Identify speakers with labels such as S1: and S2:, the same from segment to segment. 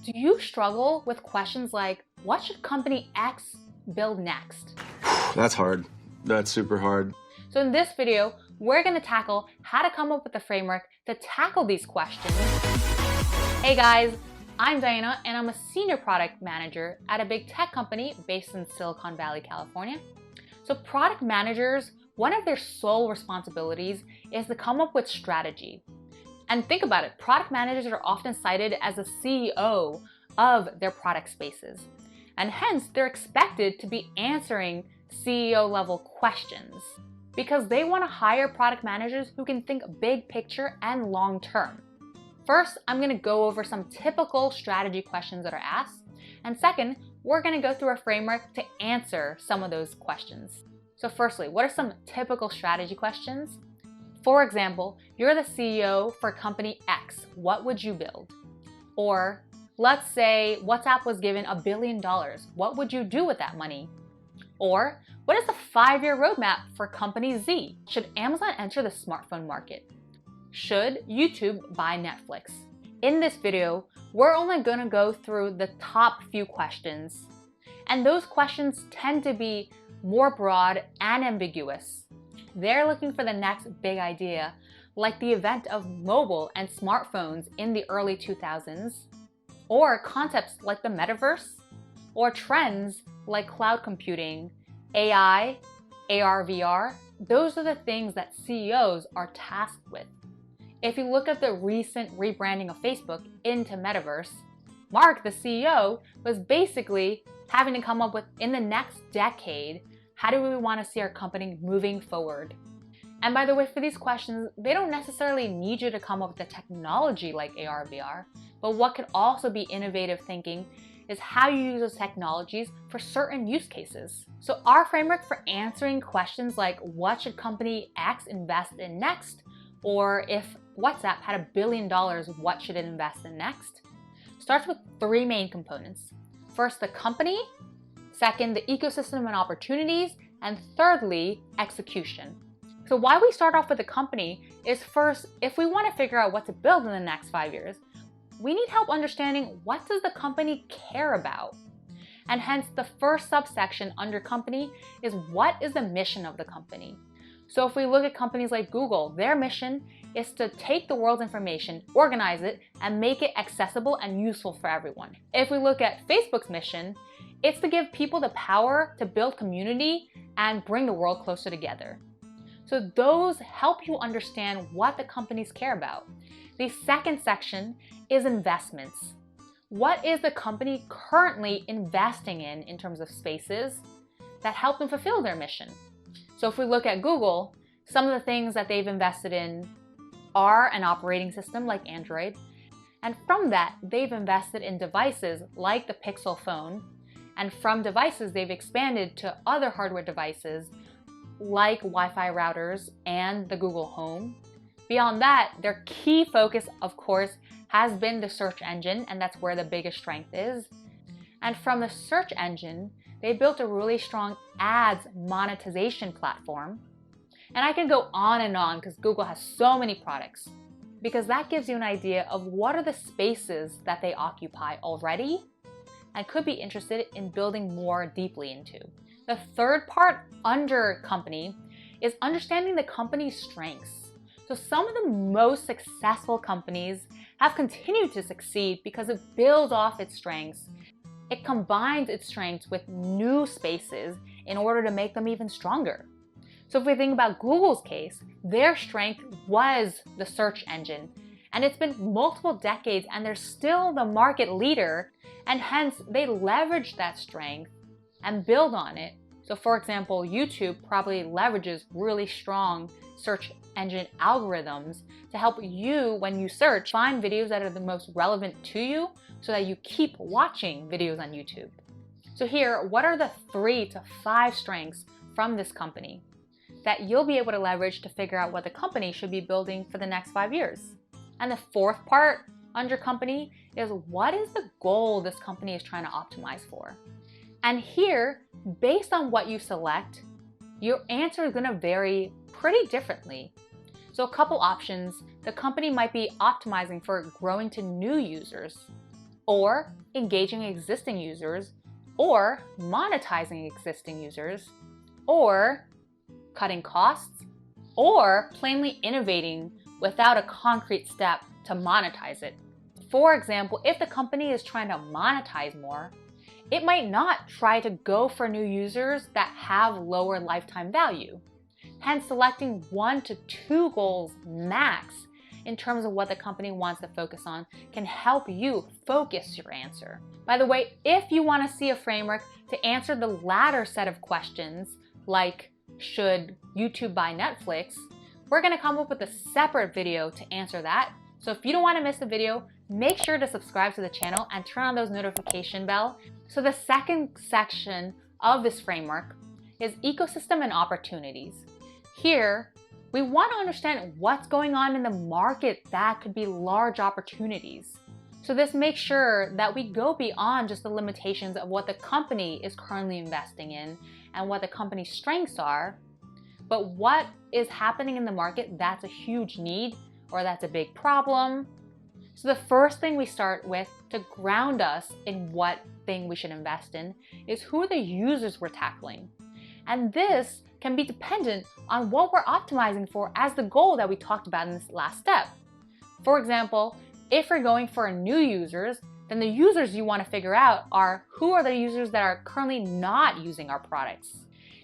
S1: Do you struggle with questions like, what should company X build next?
S2: That's hard. That's super hard.
S1: So in this video, we're going to tackle how to come up with a framework to tackle these questions. Hey guys, I'm Diana and I'm a senior product manager at a big tech company based in Silicon Valley, California. So product managers, one of their sole responsibilities is to come up with strategy. And think about it, product managers are often cited as the CEO of their product spaces. And hence, they're expected to be answering CEO level questions because they want to hire product managers who can think big picture and long term. First, I'm going to go over some typical strategy questions that are asked. And second, we're going to go through a framework to answer some of those questions. So firstly, what are some typical strategy questions? For example, you're the CEO for company X. What would you build? Or let's say WhatsApp was given $1 billion. What would you do with that money? Or what is the 5-year roadmap for company Z? Should Amazon enter the smartphone market? Should YouTube buy Netflix? In this video, we're only going to go through the top few questions. And those questions tend to be more broad and ambiguous. They're looking for the next big idea, like the event of mobile and smartphones in the early 2000s, or concepts like the metaverse, or trends like cloud computing, AI, AR, VR. Those are the things that CEOs are tasked with. If you look at the recent rebranding of Facebook into metaverse, Mark, the CEO, was basically having to come up with, in the next decade, how do we want to see our company moving forward? And by the way, for these questions, they don't necessarily need you to come up with the technology like AR, VR, but what could also be innovative thinking is how you use those technologies for certain use cases. So our framework for answering questions like what should company X invest in next, or if WhatsApp had $1 billion, what should it invest in next, starts with 3 main components. First, the company. Second, the ecosystem and opportunities. And thirdly, execution. So why we start off with the company is first, if we want to figure out what to build in the next 5 years, we need help understanding what does the company care about? And hence the first subsection under company is what is the mission of the company? So if we look at companies like Google, their mission is to take the world's information, organize it, and make it accessible and useful for everyone. If we look at Facebook's mission, it's to give people the power to build community and bring the world closer together. So those help you understand what the companies care about. The second section is investments. What is the company currently investing in terms of spaces that help them fulfill their mission? So if we look at Google, some of the things that they've invested in are an operating system like Android. And from that, they've invested in devices like the Pixel phone. And from devices, they've expanded to other hardware devices like Wi-Fi routers and the Google Home. Beyond that, their key focus, of course, has been the search engine, and that's where the biggest strength is. And from the search engine, they built a really strong ads monetization platform. And I can go on and on because Google has so many products, because that gives you an idea of what are the spaces that they occupy already and could be interested in building more deeply into. The third part under company is understanding the company's strengths. So some of the most successful companies have continued to succeed because it builds off its strengths. It combines its strengths with new spaces in order to make them even stronger. So if we think about Google's case, their strength was the search engine. And it's been multiple decades and they're still the market leader, and hence they leverage that strength and build on it. So for example, YouTube probably leverages really strong search engine algorithms to help you, when you search, find videos that are the most relevant to you so that you keep watching videos on YouTube. So here, what are the 3 to 5 strengths from this company that you'll be able to leverage to figure out what the company should be building for the next 5 years? And the fourth part under company is what is the goal this company is trying to optimize for? And here, based on what you select, your answer is going to vary pretty differently. So a couple options, the company might be optimizing for growing to new users, or engaging existing users, or monetizing existing users, or cutting costs, or plainly innovating without a concrete step to monetize it. For example, if the company is trying to monetize more, it might not try to go for new users that have lower lifetime value. Hence, selecting 1 to 2 goals max in terms of what the company wants to focus on can help you focus your answer. By the way, if you want to see a framework to answer the latter set of questions, like should YouTube buy Netflix, we're going to come up with a separate video to answer that. So if you don't want to miss the video, make sure to subscribe to the channel and turn on those notification bell. So the second section of this framework is ecosystem and opportunities. Here, we want to understand what's going on in the market that could be large opportunities. So this makes sure that we go beyond just the limitations of what the company is currently investing in and what the company's strengths are, but what is happening in the market that's a huge need or that's a big problem. So the first thing we start with to ground us in what thing we should invest in is who are the users we're tackling. And this can be dependent on what we're optimizing for as the goal that we talked about in this last step. For example, if you're going for new users, then the users you want to figure out are who are the users that are currently not using our products.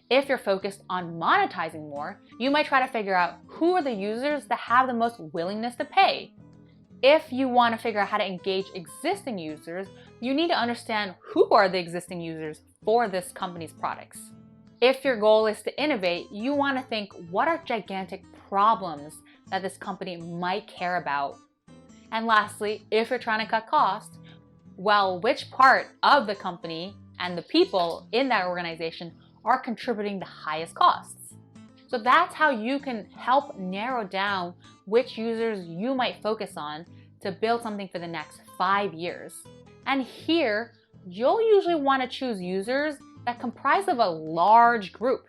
S1: If you're focused on monetizing more, you might try to figure out who are the users that have the most willingness to pay. If you want to figure out how to engage existing users, you need to understand who are the existing users for this company's products. If your goal is to innovate, you want to think what are gigantic problems that this company might care about. And lastly, if you're trying to cut costs, well, which part of the company and the people in that organization are contributing the highest costs? So that's how you can help narrow down which users you might focus on to build something for the next 5 years. And here, you'll usually want to choose users that comprise of a large group.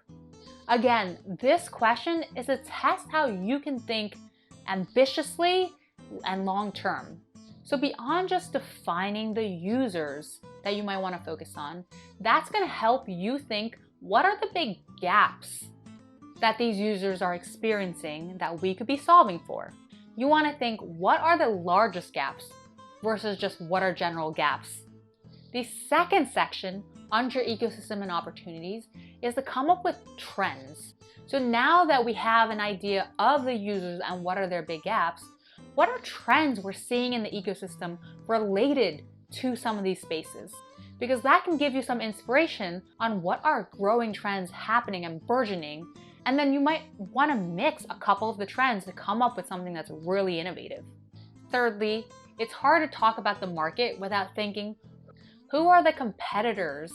S1: Again, this question is to test how you can think ambitiously and long-term. So beyond just defining the users that you might want to focus on, that's going to help you think what are the big gaps that these users are experiencing that we could be solving for. You want to think what are the largest gaps versus just what are general gaps. The second section under ecosystem and opportunities is to come up with trends. So now that we have an idea of the users and what are their big gaps, what are trends we're seeing in the ecosystem related to some of these spaces? Because that can give you some inspiration on what are growing trends happening and burgeoning, and then you might want to mix a couple of the trends to come up with something that's really innovative. Thirdly, it's hard to talk about the market without thinking, who are the competitors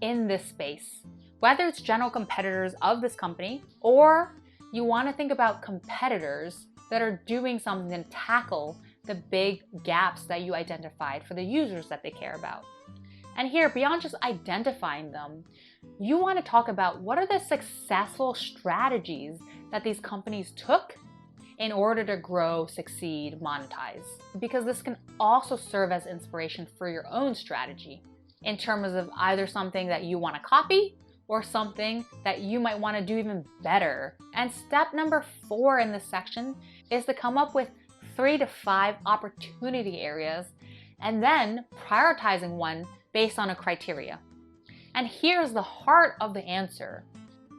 S1: in this space? Whether it's general competitors of this company, or you want to think about competitors that are doing something to tackle the big gaps that you identified for the users that they care about. And here, beyond just identifying them, you want to talk about what are the successful strategies that these companies took in order to grow, succeed, monetize. Because this can also serve as inspiration for your own strategy in terms of either something that you want to copy or something that you might want to do even better. And step number 4 in this section is to come up with 3 to 5 opportunity areas and then prioritizing one based on a criteria. And here's the heart of the answer.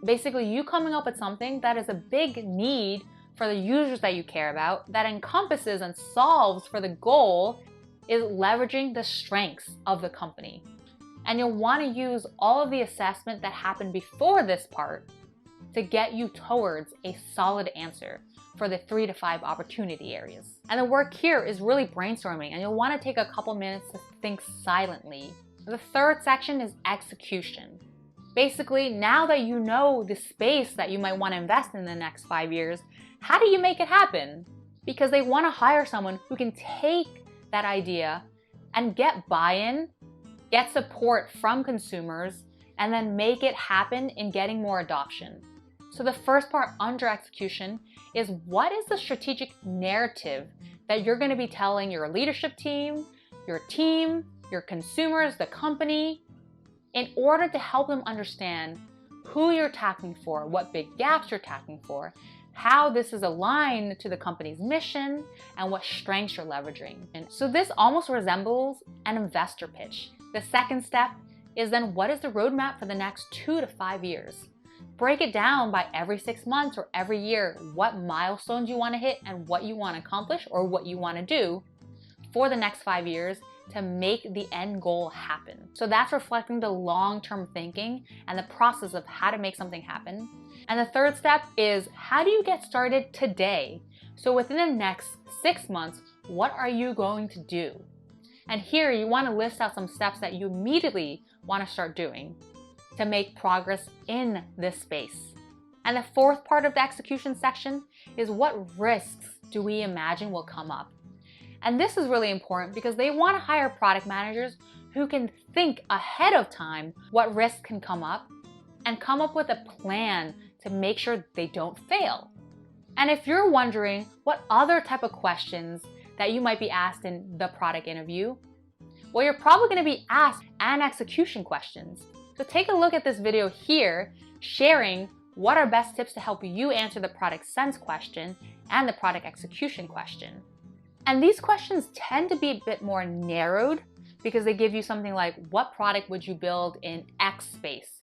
S1: Basically, you coming up with something that is a big need for the users that you care about, that encompasses and solves for the goal, is leveraging the strengths of the company. And you'll want to use all of the assessment that happened before this part to get you towards a solid answer for the 3 to 5 opportunity areas. And the work here is really brainstorming, and you'll want to take a couple minutes to think silently. The third section is execution. Basically, now that you know the space that you might want to invest in the next 5 years, how do you make it happen? Because they want to hire someone who can take that idea and get buy-in, get support from consumers, and then make it happen in getting more adoption. So the first part under execution is what is the strategic narrative that you're going to be telling your leadership team, your team, your consumers, the company, in order to help them understand who you're tackling for, what big gaps you're tackling for, how this is aligned to the company's mission, and what strengths you're leveraging. And so this almost resembles an investor pitch. The second step is then what is the roadmap for the next 2 to 5 years? Break it down by every 6 months or every year, what milestones you want to hit and what you want to accomplish or what you want to do for the next 5 years to make the end goal happen. So that's reflecting the long-term thinking and the process of how to make something happen. And the third step is, how do you get started today? So within the next 6 months, what are you going to do? And here you want to list out some steps that you immediately want to start doing to make progress in this space. And the fourth part of the execution section is, what risks do we imagine will come up? And this is really important because they want to hire product managers who can think ahead of time what risks can come up and come up with a plan to make sure they don't fail. And if you're wondering what other type of questions that you might be asked in the product interview, well, you're probably going to be asked an execution questions. So take a look at this video here, sharing what are best tips to help you answer the product sense question and the product execution question. And these questions tend to be a bit more narrowed because they give you something like, what product would you build in X space?